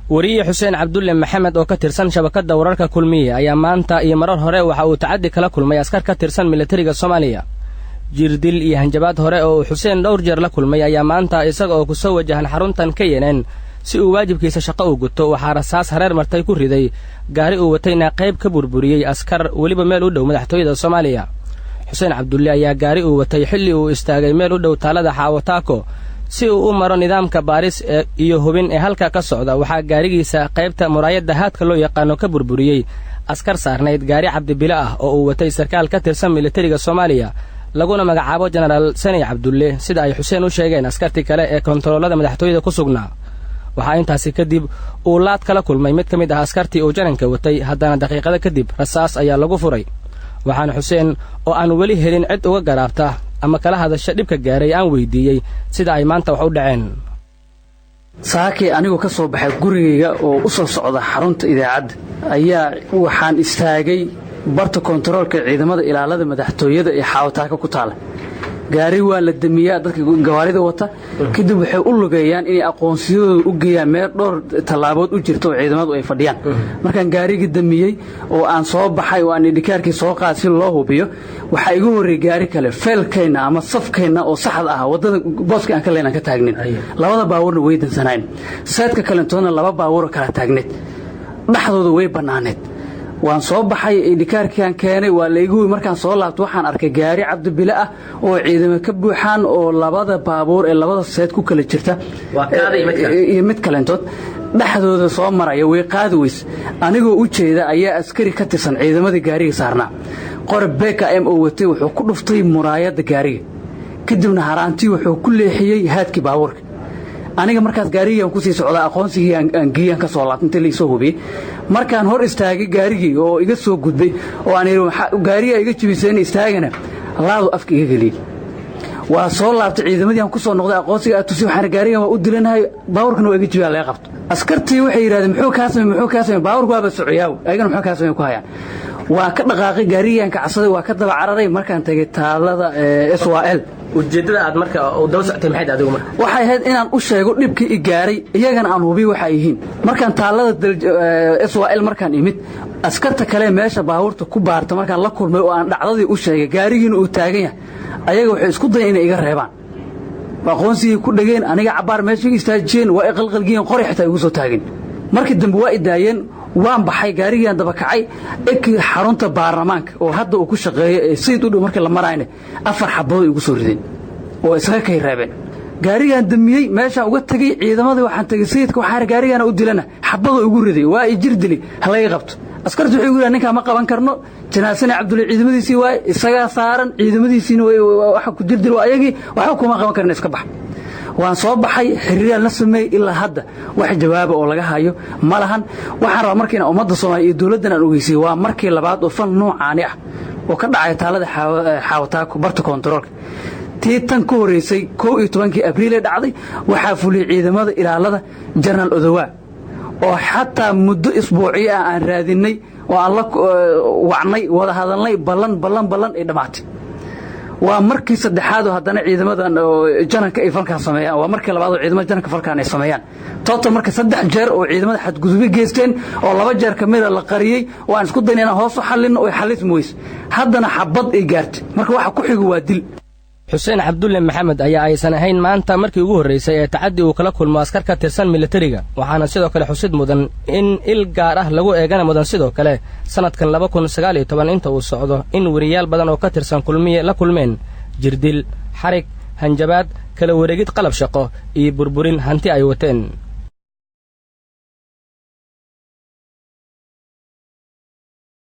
wariye Xuseen Cabdulle Maxamed oo ka tirsan shabakada wararka kulmiye ayaa maanta iyo marar hore waxa uu tacaddi kala kulmay askar ka tirsan militariga Soomaaliya. jirdil iyo hanjabaad hore oo Xuseen dhowr jeer la kulmay ayaa maanta isaga oo ku soo wajahan xaruntan KNN si uu waajibkiisa shaqo u guto waxa rasaas hareer martay ku riday gaari uu watayna qayb ka burburiyay askar waliba meel u dhow madaxtooyada Soomaaliya. Xuseen Cabdulle ayaa gaari uu watay xilli uu istaagay meel u dhow taalada Xaawataako si uu u maro nidaamka baaris iyo hubin ee halka ka socda waxa gaarigiisa qaybta muraayada haadka loo yaqaan ka burburiyay askar saarnayd gaari cabdibila ah oo uu watay sarkaal ka tirsan militariga Soomaaliya laguna magacaabo General Sani Cabdulle sida ay Xuseen u sheegeen askartii kale ee kontaroolada madaxtooyada ku sugnaa. waxa intaasi kadib uu laad kala kulmay mid kamid ah askartii uu jananka watay haddana daqiiqada kadib rasaas ayaa lagu furay. waxaan Xuseen oo aan weli helin cid uga garaabta ama kala hadasha dhibka gaaray aan weydiiyay sida ay maanta wax u dhaceen. saaki anigu ka soo baxay gurigayga oo u soo socda xarunta idaacadda ayaa waxaan istaagay barta kontaroolka ciidamada ilaalada madaxtooyada ee Xaawataako ku taala. gaari waa la damiyaa dadka gawaarida wata kadib waxay u lugeeyaan inay aqoonsiyadooda u geeyaan meel dhowr talaabood u jirto oo ciidamadu ay fadhiyaan. markaan gaariga damiyay oo aan soo baxay oo aan idhikaarkii soo qaad si loo hubiyo waxa igu horeeyay gaari kale feelkayna ama safkayna oo saxad ah wadada booska aan ka leenan ka taagnin labada baabuurna way dansanayeen saadka kale toona laba baabuur kala taagneed dhaxdooda way banaaneed. waan soo baxay idhikaarkian keenay waa leeyahay markaan soo laabto waxaan arkay gaari cabdibila ah oo ciidamo ka buuxaan oo labada baabuur ee labada seed ku kala jirta iyo mid kalentood dhaxdooda soo maraya way qaadi weys anigoo u jeeda ayaa askari ka tirsan ciidamadii gaariga saarnaa qorab BKM oo watay wuxuu ku dhuftay muraayada gaariga kadibna haraantii wuxuu ku leexiyay haadkii baabuurka. aniga markaas gaariga ku sii socda aqoonsigii aan geeyaan ka soo laabtay inta la soo hubiyay markaan hor istaagay gaarigii oo iga soo gudbay oo aan gaariga iga jibiseen istaagana laado afka iga galiyay waa soo laabtay ciidamadii aan ku soo noqday aqoonsiga atusi waxaan gaariga waa u dilanahay baaburkana waa iga jibaa laga qabto. askartii waxay yiraahdeen muxuu ka sameeyay baaburku waa sociyaaw ayagana muxuu ka sameeyay ku hayaan waa ka dhaqaaqay gaarigan ka casaday waa ka daba cararay markaan tagay taalada SWL. ujeedada aad marka oo daba soctay maxay adigu marka waxay ahayd inaan u sheego dhibkii i gaaray iyagana aan hubiyo waxa ay yihiin. markaan taalada SWL markaan imid askarta kale meesha baabuurta ku baarta markaan la kulmay oo aan dhacdadii u sheegay gaarigiina uu taagan yahay ayaga waxay isku dayeen inay iga reebaan aqoonsigii ku dhageen aniga cabaar meesha istaajeen waa ay qalqalgiyeen qori xitaa igu soo taagin. markii dambe waa idaayeen waan baxay gaarigan daba kacay xarunta baarlamaanka oo hadda uu ku shaqeeyo sayid u dhow markii la marayna 4 xabood igu soo rideen oo isaga kay reebeen. gaarigan damiyay meesha uga tagay ciidamadii waxaan tagay sayidka waxaan gaarigan u dilana xabado ugu riday waa i jirdili halay qabto. askartu waxay yiraahdeen ninka ma qaban karno Janaasana Cabdulle ciidamadiisii waa isaga saaran ciidamadiisina waxa ku jirdil waa ayagii waxa kuma qaban karno iska bax. waan soo baxay xiriir la sameeyay ilaa hadda wax jawaab oo laga hayo malahan. waxaan rabaa markii ummadda Soomaaliyeed iyo dawladdan aan ogeysay waa markii labaad oo fal noocaani ah oo ka dhacay taalada Xaawataako barta kontaroolka tii tan ku horeysay 12 Abriil ee dhacday waxaa fuliyay ciidamada ilaalada General Odawa oo xataa muddo isbuuci ah aan raadinay oo aan la wacnay wada hadalnay ballan ee dhamaatay. waa markii saddexaad oo haddana ciidamadan jananka ay falkan sameeyaan waa markii labaad oo ciidamada jananka falkan ay sameeyaan toota marka 3 jeer oo ciidamada xadgudub geysteen oo 2 jeer kamid la qariyay waan isku daynaa hoos u xallin oo xalis moys haddana xabad ay gaartay marka waxa ku xigo waa dil. Xuseen Cabdulle Maxamed ayaa aysan ahayn maanta markii ugu horeysay ee tacaddi uu kala kulmo askar ka tirsan militariga waxaana sidoo kale xusid mudan in il gaar ah lagu eegana mudan sidoo kale sanadkan 2019 inta uu socdo in wariyaal badan oo ka tirsan kulmiye la kulmeen jirdil xarig hanjabaad kala wareegid qalab shaqo iyo burburin hanti ay wateen.